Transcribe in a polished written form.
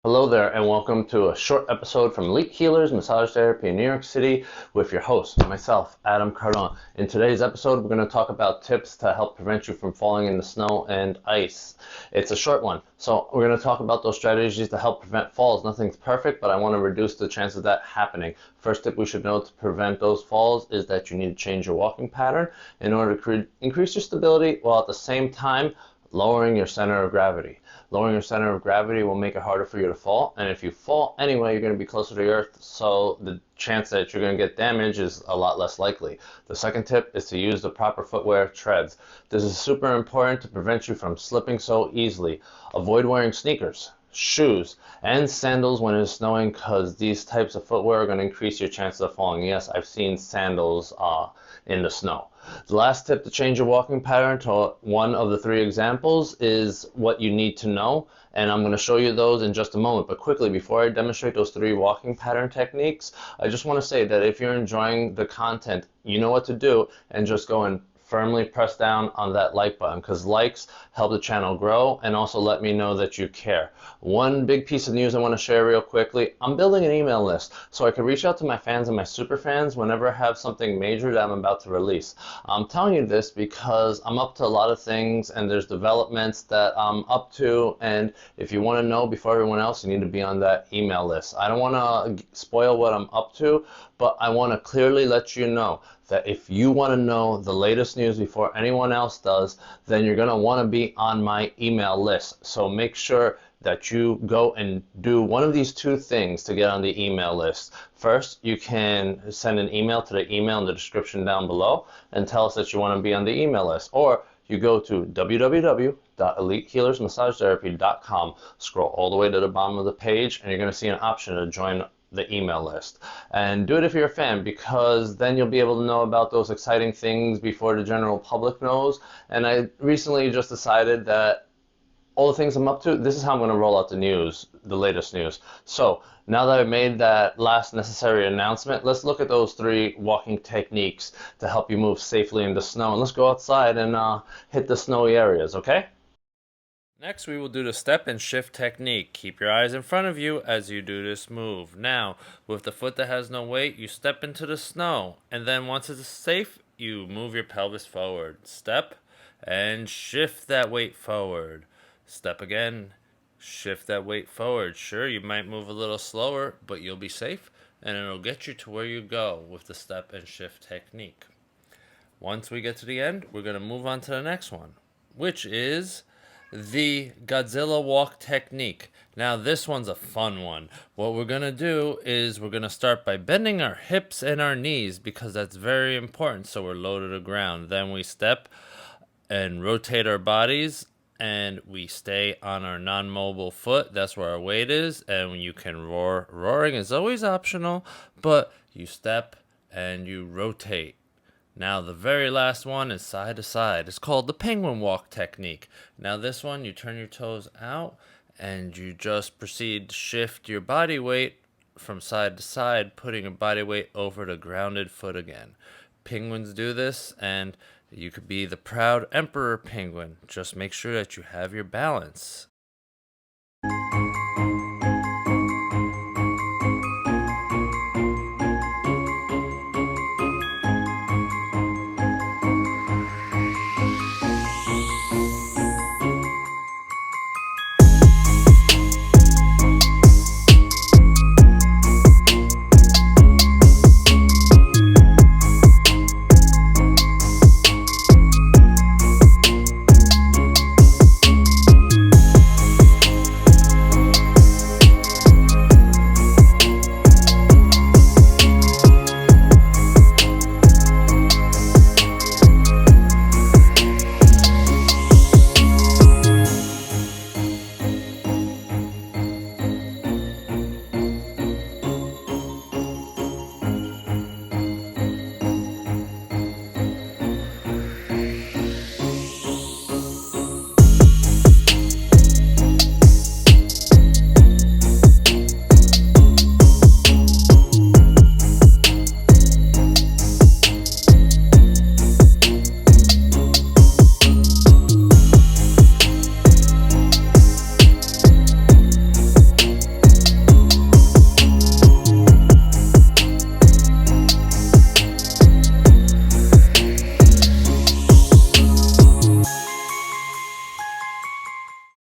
Hello there, and welcome to a short episode from Elite Healers Massage Therapy in New York City with your host, myself, Adam Cardone. In today's episode, we're going to talk about tips to help prevent you from falling in the snow and ice. It's a short one, so we're going to talk about those strategies to help prevent falls. Nothing's perfect, but I want to reduce the chance of that happening. First tip we should know to prevent those falls is that you need to change your walking pattern in order to increase your stability while at the same time lowering your center of gravity. Lowering your center of gravity will make it harder for you to fall, and if you fall anyway, you're going to be closer to the earth, so the chance that you're going to get damage is a lot less likely. The second tip is to use the proper footwear treads. This is super important to prevent you from slipping so easily. Avoid wearing sneakers, shoes, and sandals when it's snowing, because these types of footwear are going to increase your chances of falling. Yes, I've seen sandals in the snow. The last tip to change your walking pattern to one of the three examples is what you need to know, and I'm going to show you those in just a moment. But quickly, before I demonstrate those three walking pattern techniques, I just want to say that if you're enjoying the content, you know what to do, and just go and firmly press down on that like button, because likes help the channel grow and also let me know that you care. One big piece of news I want to share real quickly: I'm building an email list so I can reach out to my fans and my super fans whenever I have something major that I'm about to release. I'm telling you this because I'm up to a lot of things and there's developments that I'm up to, and if you want to know before everyone else, you need to be on that email list. I don't want to spoil what I'm up to, but I want to clearly let you know that if you want to know the latest news before anyone else does, then you're going to want to be on my email list. So make sure that you go and do one of these two things to get on the email list. First, you can send an email to the email in the description down below and tell us that you want to be on the email list. Or you go to www.elitehealersmassagetherapy.com, scroll all the way to the bottom of the page, and you're going to see an option to join the email list. And do it if you're a fan, because then you'll be able to know about those exciting things before the general public knows. And I recently just decided that all the things I'm up to, this is how I'm going to roll out the news, the latest news. So now that I've made that last necessary announcement, let's look at those three walking techniques to help you move safely in the snow. And let's go outside and hit the snowy areas, okay? Next, we will do the step and shift technique. Keep your eyes in front of you as you do this move. Now, with the foot that has no weight, you step into the snow, and then once it's safe, you move your pelvis forward. Step and shift that weight forward. Step again, shift that weight forward. Sure, you might move a little slower, but you'll be safe, and it'll get you to where you go with the step and shift technique. Once we get to the end, we're going to move on to the next one, which is the Godzilla walk technique. Now, this one's a fun one. What we're going to do is we're going to start by bending our hips and our knees, because that's very important, so we're low to the ground. Then we step and rotate our bodies, and we stay on our non-mobile foot. That's where our weight is, and you can roar. Roaring is always optional, but you step and you rotate. Now, the very last one is side to side. It's called the penguin walk technique. Now, this one, you turn your toes out and you just proceed to shift your body weight from side to side, putting your body weight over the grounded foot again. Penguins do this, and you could be the proud emperor penguin. Just make sure that you have your balance.